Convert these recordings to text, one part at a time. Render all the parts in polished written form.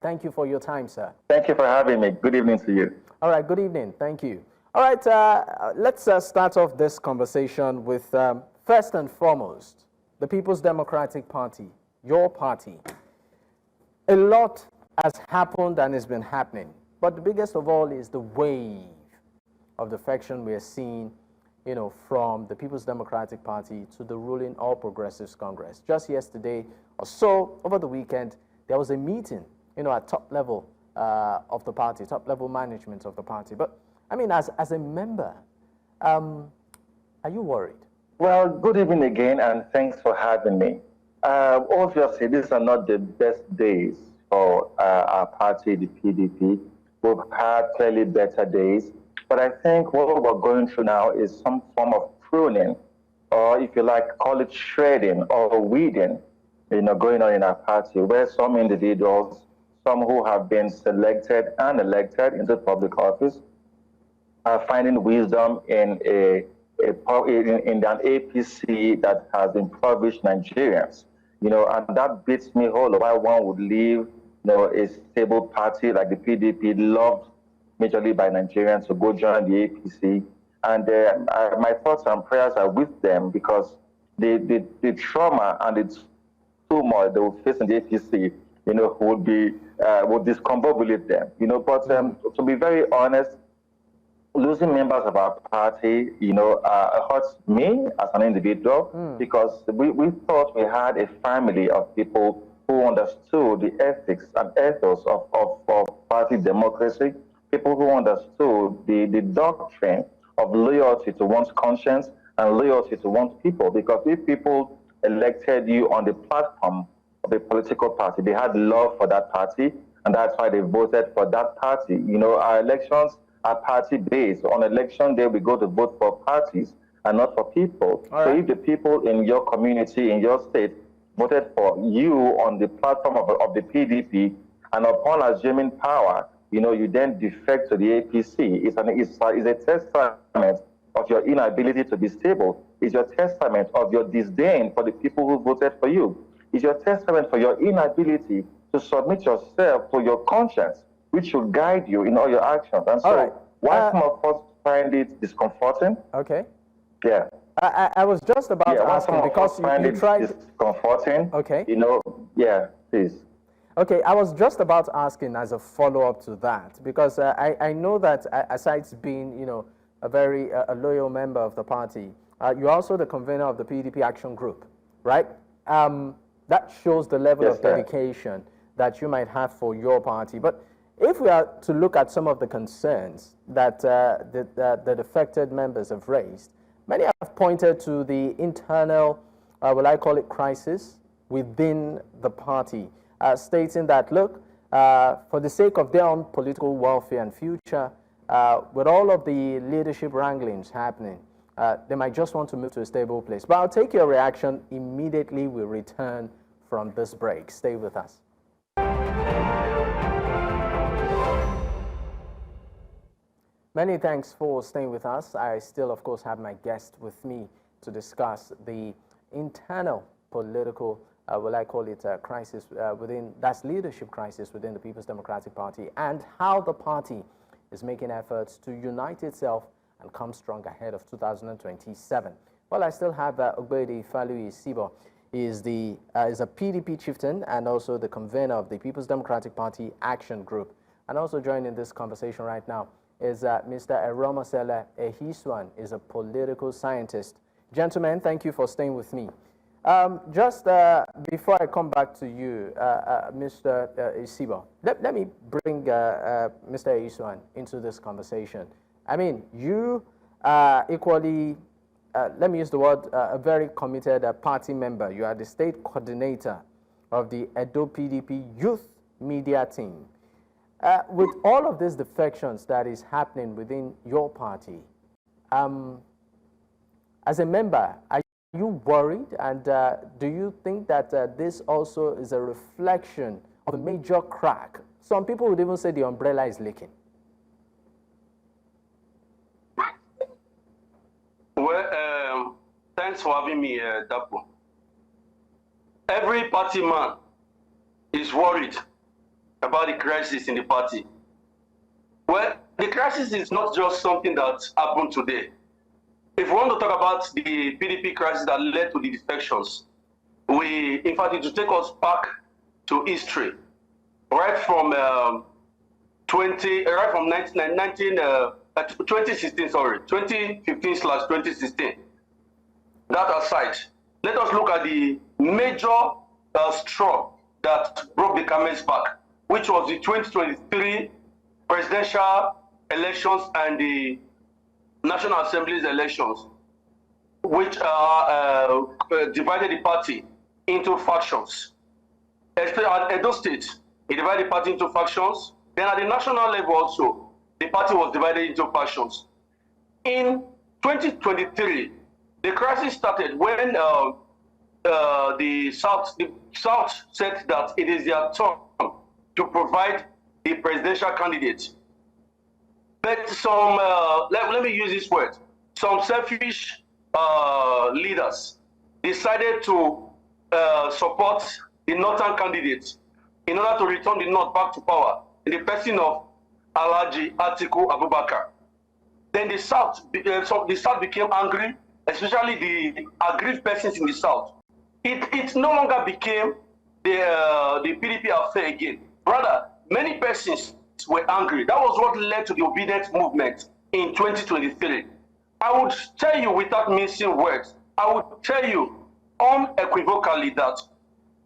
Thank you for your time, sir. Thank you for having me. Good evening to you. All right, good evening. Thank you. All right, let's start off this conversation with, first and foremost, the People's Democratic Party, your party. A lot has happened and has been happening, but the biggest of all is the wave of defection we are seeing, from the People's Democratic Party to the ruling All Progressives Congress. Just yesterday or so, over the weekend, there was a meeting, at top level of the party, top level management of the party. But I mean, as a member, are you worried? Well, good evening again, and thanks for having me. Obviously, these are not the best days for our party, the PDP. We've had clearly better days, but I think what we're going through now is some form of pruning, or if you like, call it shredding or weeding, going on in our party, where some individuals, some who have been selected and elected into public office, are finding wisdom in an APC that has impoverished Nigerians. And that beats me whole. Why one would leave, a stable party like the PDP, loved majorly by Nigerians, to go join the APC. And my thoughts and prayers are with them, because the trauma and the turmoil they will face in the APC, would discombobulate them. But to be very honest, losing members of our party, hurts me as an individual, because we thought we had a family of people who understood the ethics and ethos of party democracy, people who understood the doctrine of loyalty to one's conscience and loyalty to one's people. Because if people elected you on the platform of a political party, they had love for that party, and that's why they voted for that party. Our elections are party-based. On election day, we go to vote for parties and not for people. All right. So if the people in your community, in your state, voted for you on the platform of the PDP, and upon assuming power, you then defect to the APC, it's a testament of your inability to be stable. It's your testament of your disdain for the people who voted for you. It's your testament for your inability to submit yourself to your conscience, which should guide you in all your actions. And so, right. Why some of us find it discomforting? Okay. Yeah. I was just about to ask you, because you tried... discomforting. Okay. Yeah, please. Okay, I was just about asking as a follow-up to that, because I know that aside being, a very loyal member of the party, you're also the convener of the PDP Action Group, right? That shows the level of dedication that you might have for your party. But if we are to look at some of the concerns that the defected members have raised, many have pointed to the internal, will I call it, crisis within the party, stating that, look, for the sake of their own political welfare and future, with all of the leadership wranglings happening, they might just want to move to a stable place. But I'll take your reaction immediately we return from this break. Stay with us. Many thanks for staying with us. I still, of course, have my guest with me to discuss the internal political, will I call it, crisis that's leadership crisis within the People's Democratic Party, and how the party is making efforts to unite itself and come strong ahead of 2027. Well, I still have Ogbeide Ifaluyi-Isibor. He is a PDP chieftain and also the convener of the People's Democratic Party Action Group. And also joining this conversation right now is Mr. Eromosele Ehisuan, is a political scientist. Gentlemen, thank you for staying with me. Just before I come back to you, Mr. Isibor, let me bring Mr. Ehisuan into this conversation. I mean, you are equally, let me use the word, a very committed party member. You are the state coordinator of the Edo PDP Youth Media Team. With all of these defections that is happening within your party, as a member, are you worried? And do you think that this also is a reflection of a major crack? Some people would even say the umbrella is leaking. Well, thanks for having me, Dapo. Every party man is worried about the crisis in the party. Well, the crisis is not just something that happened today. If we want to talk about the PDP crisis that led to the defections, in fact, it will take us back to history, right from 2015/2016. That aside, let us look at the major straw that broke the camel's back, which was the 2023 presidential elections and the National Assembly's elections, which divided the party into factions. Especially at Edo State, it divided the party into factions. Then at the national level also, the party was divided into factions. In 2023, the crisis started when the South said that it is their turn to provide the presidential candidate. But some, let me use this word, some selfish leaders decided to support the northern candidate in order to return the North back to power in the person of Alhaji Atiku Abubakar. Then the South became angry, especially the aggrieved persons in the South. It no longer became the PDP affair again. Rather, many persons were angry. That was what led to the obedient movement in 2023. I would tell you without mincing words, I would tell you unequivocally that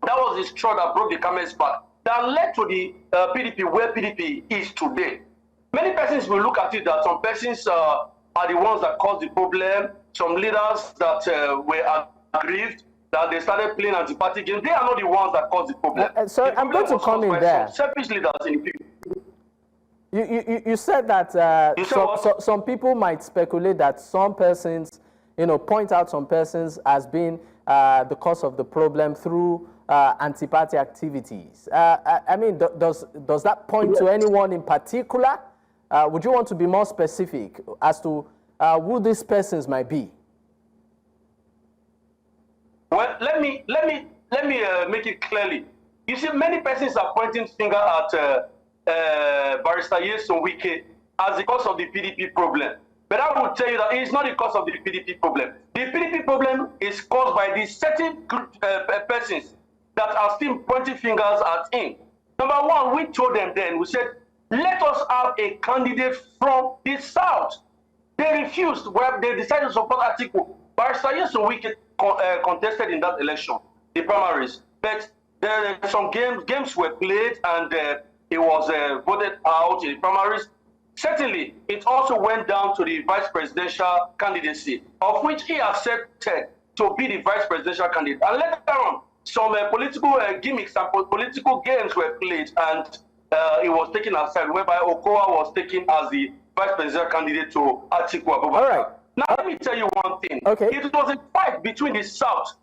was the straw that broke the camel's back, that led to the PDP where PDP is today. Many persons will look at it that some persons are the ones that caused the problem, some leaders that were aggrieved, that they started playing anti-party games. They are not the ones that caused the problem. So I'm going to come in there. Some selfish leaders in the PDP. You said that some people might speculate that some persons, point out some persons as being the cause of the problem through anti-party activities. I mean, does that point to anyone in particular? Would you want to be more specific as to who these persons might be? Well, let me make it clearly. You see, many persons are pointing finger at Barrister Wike as the cause of the PDP problem. But I will tell you that it is not the cause of the PDP problem. The PDP problem is caused by the certain persons that are still pointing fingers at him. Number one, we told them then, we said, let us have a candidate from the South. They refused. Well, they decided to support Atiku. Barrister Wike contested in that election, the primaries. But some games were played and he was voted out in the primaries. Certainly, it also went down to the vice presidential candidacy, of which he accepted to be the vice presidential candidate. And later on, some political gimmicks and political games were played, and it was taken aside, whereby Okowa was taken as the vice presidential candidate to Atiku Abubakar. All right. Now, let me tell you one thing. Okay. It was a fight between the South.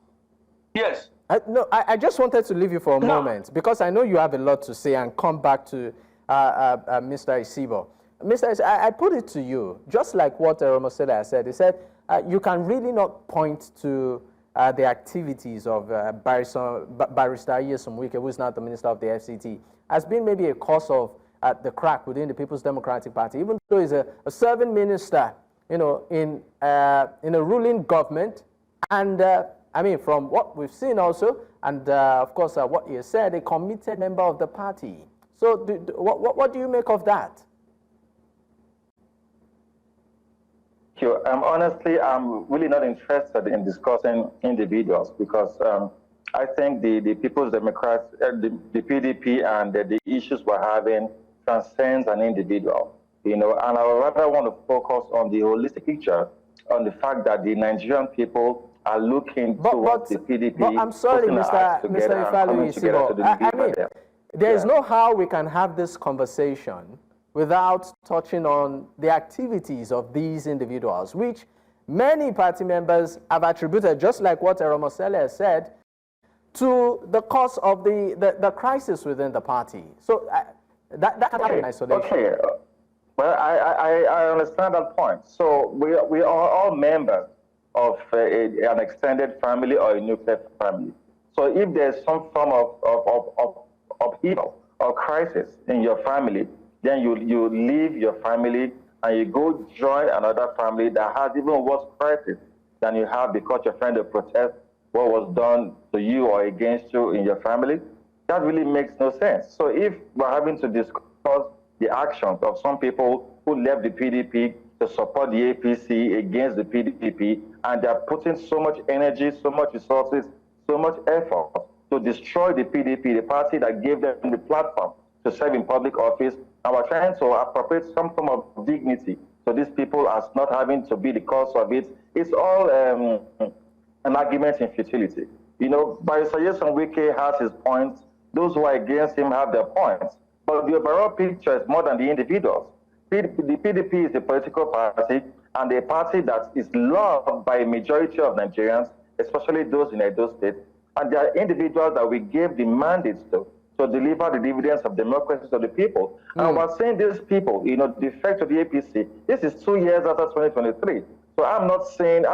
Yes. No, I just wanted to leave you for a moment because I know you have a lot to say and come back to Mr. Ihisibo. Mr. Ihisibo, I put it to you, just like what Eromosele has said. He said you can really not point to the activities of Barrister Wike, who is now the Minister of the FCT, as being maybe a cause of the crack within the People's Democratic Party, even though he's a serving minister, in a ruling government. And I mean, from what we've seen also, and of course what he has said, a committed member of the party. So what do you make of that? Sure. Honestly, I'm really not interested in discussing individuals because I think the People's Democrats, the PDP and the issues we're having transcends an individual, and I would rather want to focus on the holistic picture, on the fact that the Nigerian people are looking towards the PDP. But I'm sorry, Mr. Ifalu-Isibor. I mean, there is no how we can have this conversation without touching on the activities of these individuals, which many party members have attributed, just like what Eromosele said, to the cause of the crisis within the party. So that can't happen in isolation. Okay. Well, I understand that point. So we are all members of an extended family or a nuclear family. So if there's some form of upheaval or crisis in your family, then you leave your family and you go join another family that has even worse crisis than you have because you're trying to protest what was done to you or against you in your family. That really makes no sense. So if we're having to discuss the actions of some people who left the PDP to support the APC against the PDP, and they're putting so much energy, so much resources, so much effort to destroy the PDP, the party that gave them the platform to serve in public office, and we're trying to appropriate some form of dignity to these people as not having to be the cause of it. It's all an argument in futility. You know, by suggestion, Wike has his points. Those who are against him have their points. But the overall picture is more than the individuals. The PDP is a political party and a party that is loved by a majority of Nigerians, especially those in Edo State. And there are individuals that we gave the mandates to deliver the dividends of democracy to the people. And we're saying these people, you know, the effect of the APC, this is 2 years after 2023. So I'm not saying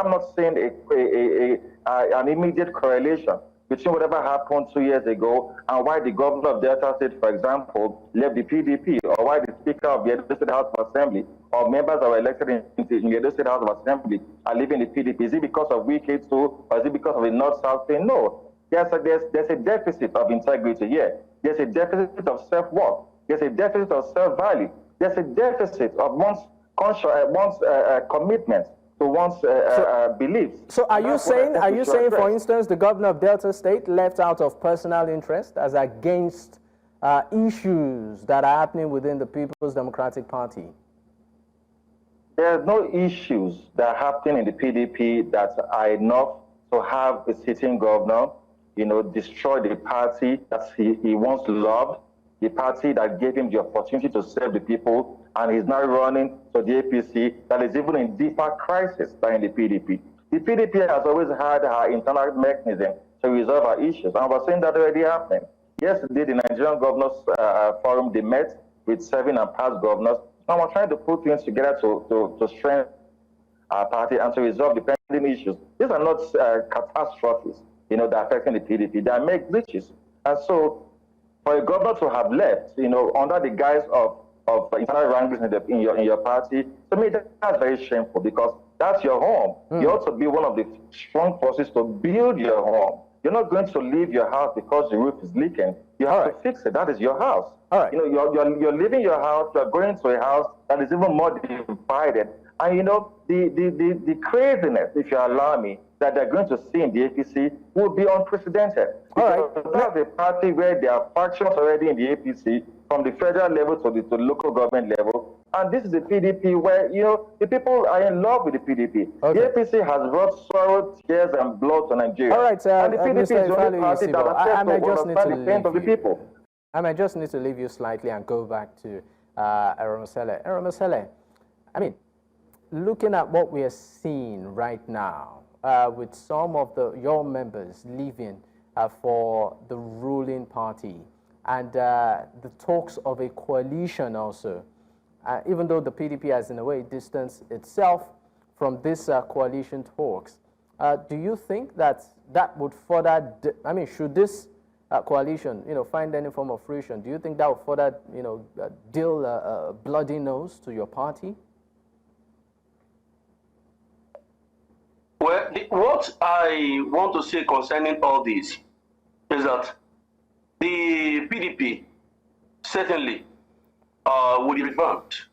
an immediate correlation between whatever happened 2 years ago and why the governor of Delta State, for example, left the PDP, or why the Speaker of the Edo State House of Assembly or members that were elected in the Edo State House of Assembly are leaving the PDP. Is it because of Wike too, or is it because of the North-South thing? No. There's a deficit of integrity here. There's a deficit of self-worth. There's a deficit of self-value. There's a deficit of one's commitment to one's beliefs. So are you saying, for instance, the governor of Delta State left out of personal interest as against issues that are happening within the People's Democratic Party? There's no issues that are happening in the PDP that are enough to have a sitting governor, you know, destroy the party that he once loved, the party that gave him the opportunity to serve the people, and he's now running to the APC that is even in deeper crisis than in the PDP. The PDP has always had her internal mechanism to resolve our issues, and we're seeing that already happening. Yesterday, the Nigerian Governors Forum, they met with 7 and past governors, and we're trying to put things together to strengthen our party and to resolve the pending issues. These are not catastrophes, you know, that are affecting the PDP. They are make glitches. And so, for a governor to have left, you know, under the guise of internal wranglings in your party, to me, that's very shameful because that's your home. You ought to be one of the strong forces to build your home. You're not going to leave your house because the roof is leaking. You have to fix it. That is your house. You know, you're leaving your house, you're going to a house that is even more divided. And you know, the craziness, if you allow me, that they're going to see in the APC will be unprecedented. That's a party where there are factions already in the APC, from the federal level to the local government level. And this is the PDP where, you know, the people are in love with the PDP. The APC has brought sorrow, tears, and blood to Nigeria. All right, and the PDP is the only party that has the pain of the people. I might just need to leave you slightly and go back to Eromosele. Eromosele, I mean, looking at what we are seeing right now, with some of your members leaving for the ruling party, and the talks of a coalition also, even though the PDP has in a way distanced itself from this coalition talks, do you think that would further, I mean, should this coalition, you know, find any form of fruition, do you think that would further, you know, deal a bloody nose to your party? Well, what I want to say concerning all this is that the PDP certainly will be revamped,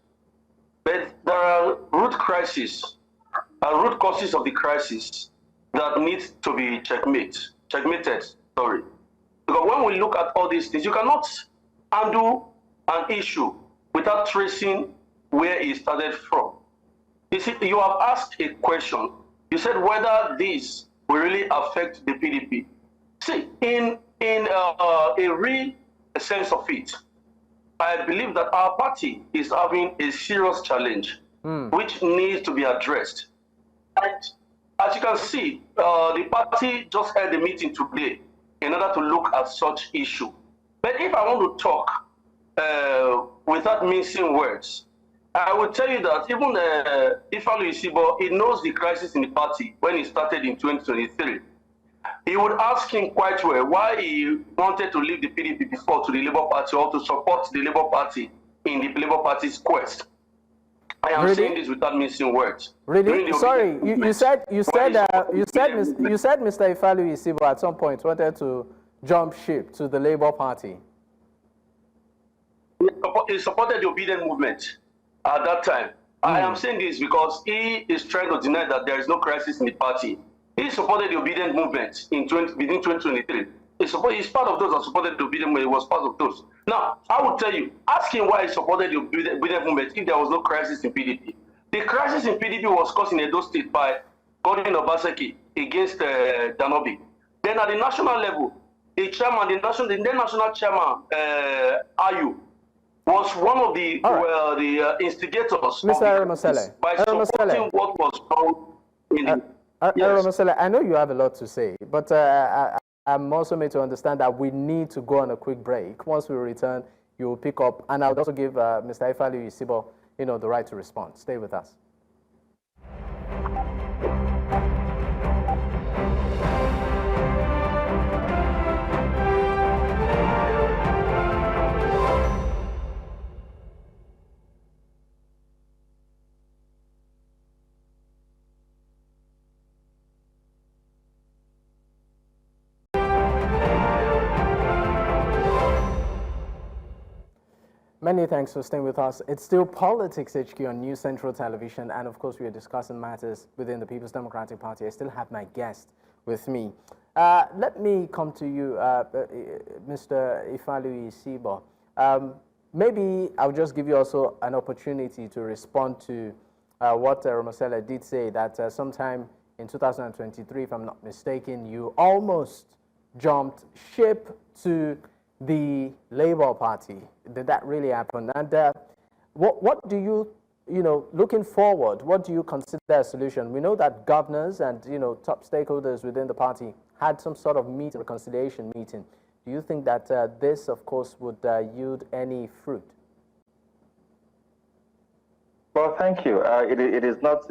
but there are root causes of the crisis that need to be checkmated. Sorry, because when we look at all these things, you cannot handle an issue without tracing where it started from. You see, you have asked a question. You said whether this will really affect the PDP. See, in a real sense of it, I believe that our party is having a serious challenge which needs to be addressed. And as you can see, the party just held a meeting today in order to look at such issue. But if I want to talk without mincing words, I will tell you that even Ifalu-Isibor, he knows the crisis in the party when he started in 2023. he would ask him quite well why he wanted to leave the PDP before to the Labour Party or to support the Labour Party in the Labour Party's quest. I am Really? saying this without missing words. Really? Sorry, you said Mr. Ifalu-Isibor at some point wanted to jump ship to the Labour Party. He supported the obedient movement at that time. I am saying this because he is trying to deny that there is no crisis in the party. He supported the obedient movement within 2023. He's part of those that supported the obedient movement. He was part of those. Now, I will tell you, ask him why he supported the obedient movement if there was no crisis in PDP. The crisis in PDP was caused in Edo State by Godwin Obaseki against Danobi. Then at the national level, the chairman, the then national chairman, Ayu, was one of the instigators Mr. Eromosele. by supporting what was wrong in the Eromosele, I know you have a lot to say, but I'm also made to understand that we need to go on a quick break. Once we return, you will pick up, and I'll also give Mr. Ifalu-Isibor, the right to respond. Stay with us. Many thanks for staying with us. It's still Politics HQ on News Central Television, and of course we are discussing matters within the People's Democratic Party. I still have my guest with me. Let me come to you, Mr. Ifalu-Isibor. Maybe I'll just give you also an opportunity to respond to what Eromosele did say, that sometime in 2023, if I'm not mistaken, you almost jumped ship to the Labour Party. Did that really happen? And what do you, looking forward, what do you consider a solution? We know that governors and, top stakeholders within the party had some sort of reconciliation meeting. Do you think that this, of course, would yield any fruit? Well, thank you. It is not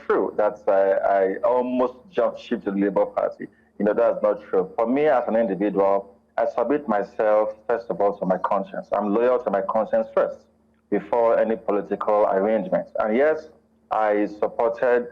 true that I almost jumped ship to the Labour Party. That's not true. For me as an individual, I submit myself, first of all, to my conscience. I'm loyal to my conscience first, before any political arrangements. And yes, I supported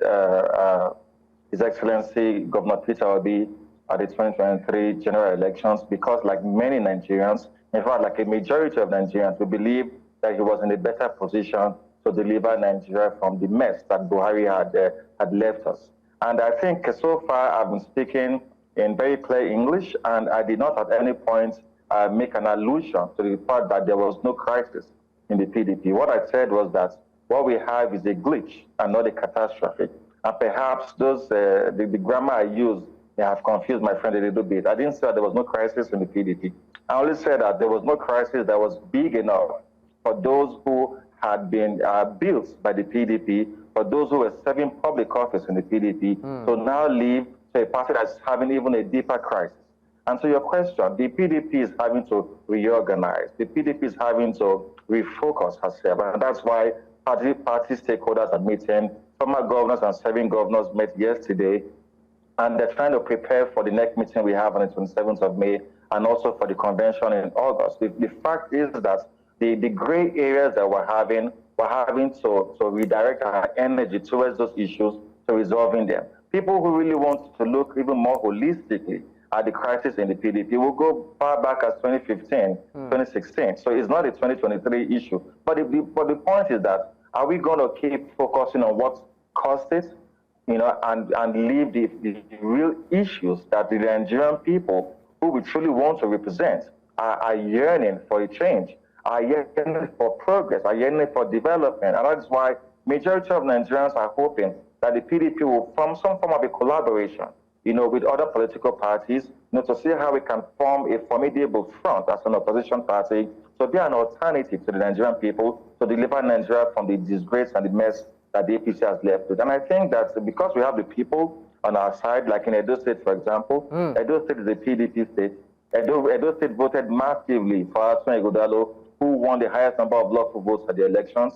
His Excellency Governor Peter Obi at the 2023 general elections because, like many Nigerians, in fact, like a majority of Nigerians, we believe that he was in a better position to deliver Nigeria from the mess that Buhari had left us. And I think so far I've been speaking in very clear English, and I did not at any point make an allusion to the fact that there was no crisis in the PDP. What I said was that what we have is a glitch and not a catastrophe. And perhaps the grammar I used may have confused my friend a little bit. I didn't say that there was no crisis in the PDP. I only said that there was no crisis that was big enough for those who had been built by the PDP, for those who were serving public office in the PDP, to now leave a party that's having even a deeper crisis. And so your question, the PDP is having to reorganize. The PDP is having to refocus herself. And that's why party stakeholders are meeting. Former governors and serving governors met yesterday. And they're trying to prepare for the next meeting we have on the 27th of May and also for the convention in August. The fact is that the gray areas that we're having to redirect our energy towards those issues to resolving them. People who really want to look even more holistically at the crisis in the PDP will go far back as 2015, 2016. So it's not a 2023 issue. But the point is that, are we going to keep focusing on what caused it, and leave the real issues that the Nigerian people who we truly want to represent are yearning for a change, are yearning for progress, are yearning for development. And that's why majority of Nigerians are hoping that the PDP will form some form of a collaboration, with other political parties, to see how we can form a formidable front as an opposition party to be an alternative to the Nigerian people to deliver Nigeria from the disgrace and the mess that the APC has left with. And I think that because we have the people on our side, like in Edo State, for example, Edo State is a PDP state. Edo State voted massively for Asun Ighodalo, who won the highest number of lawful votes at the elections.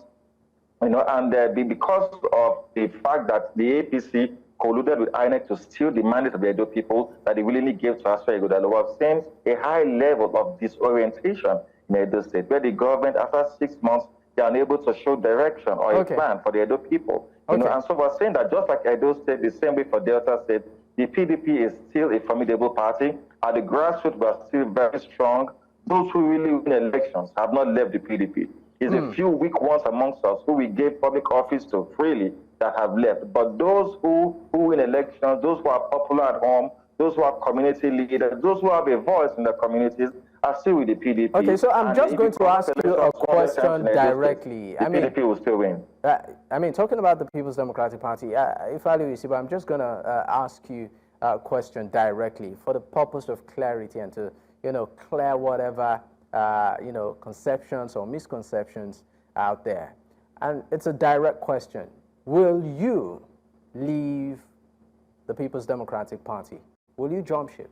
And because of the fact that the APC colluded with INEC to steal the mandate of the Edo people that they willingly gave to Asfa Ighodalo. We have seen a high level of disorientation in Edo State, where the government, after 6 months, they are unable to show direction or a plan for the Edo people. You know, and so we're saying that just like Edo State, the same way for Delta State, the PDP is still a formidable party. At the grassroots, we are still very strong. Those who really win elections have not left the PDP. It's a few weak ones amongst us who we gave public office to freely that have left. But those who win elections, those who are popular at home, those who are community leaders, those who have a voice in their communities are still with the PDP. Okay, so I'm just going to ask you a question directly. The PDP will still win. I mean, talking about the People's Democratic Party, Ifalu-Isibor, I'm just going to ask you a question directly for the purpose of clarity and to, you know, clear whatever, you know, conceptions or misconceptions out there. And it's a direct question. Will you leave the People's Democratic Party? Will you jump ship?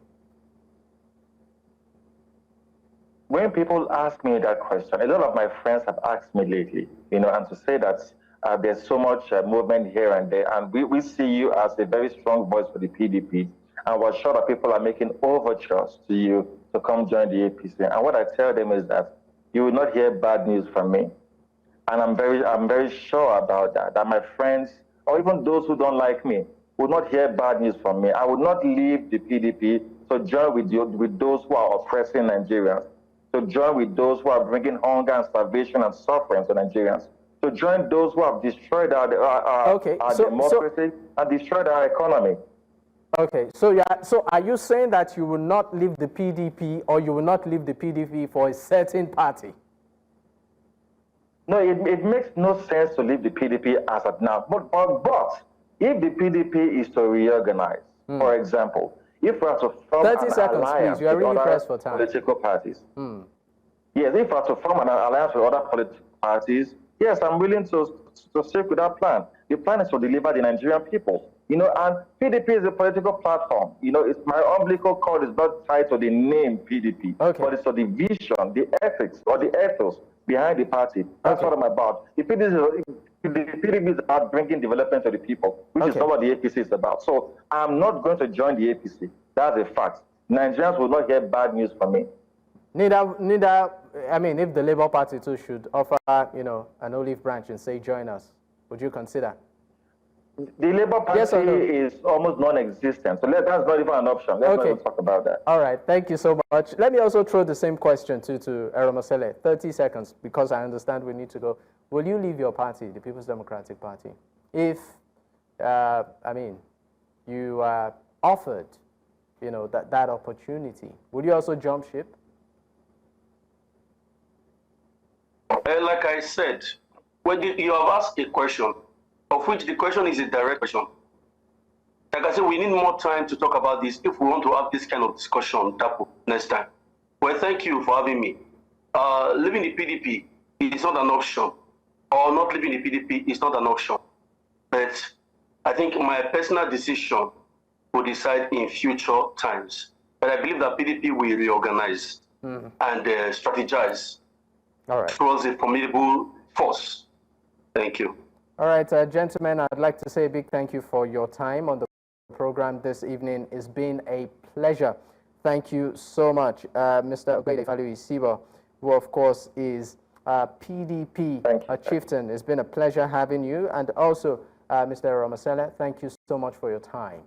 When people ask me that question, a lot of my friends have asked me lately, you know, and to say that there's so much movement here and there, and we see you as a very strong voice for the PDP, and we're sure that people are making overtures to you to come join the APC. And what I tell them is that you will not hear bad news from me. And I'm very sure about that, that my friends, or even those who don't like me, will not hear bad news from me. I will not leave the PDP to join with those who are oppressing Nigerians, to join with those who are bringing hunger and starvation and suffering to Nigerians, to join those who have destroyed our democracy and destroyed our economy. Okay, so yeah, so are you saying that you will not leave the PDP, or you will not leave the PDP for a certain party? No, it makes no sense to leave the PDP as of now. But if the PDP is to reorganize, for example, if we are to form 30 seconds, please. You are really pressed for time. Political parties. Yes, if we are to form an alliance with other political parties, yes, I'm willing to stick with that plan. The plan is to deliver the Nigerian people. You know, and PDP is a political platform. You know, it's my umbilical cord is not tied to the name PDP, but it's to the vision, the ethics, or the ethos behind the party. That's what I'm about. The PDP is about bringing development to the people, which is not what the APC is about. So I'm not going to join the APC. That's a fact. Nigerians will not hear bad news from me. Neither, I mean, if the Labour Party too should offer, you know, an olive branch and say, join us, would you consider? The Labour Party is almost non-existent, so that's not even an option. Let's not even talk about that. All right, thank you so much. Let me also throw the same question to Eromosele. 30 seconds, because I understand we need to go. Will you leave your party, the People's Democratic Party, if, I mean, you are offered, you know, that opportunity? Would you also jump ship? Like I said, when you have asked a question, of which the question is a direct question. Like I said, we need more time to talk about this if we want to have this kind of discussion next time. Well, thank you for having me. Leaving the PDP is not an option, or not leaving the PDP is not an option. But I think my personal decision will decide in future times. But I believe that PDP will reorganize and strategize towards a formidable force. Thank you. All right, gentlemen, I'd like to say a big thank you for your time on the program this evening. It's been a pleasure. Thank you so much, Mr. Ogbeide Ifaluyi-Isibor, who, of course, is PDP chieftain. It's been a pleasure having you. And also, Mr. Eromosele, thank you so much for your time.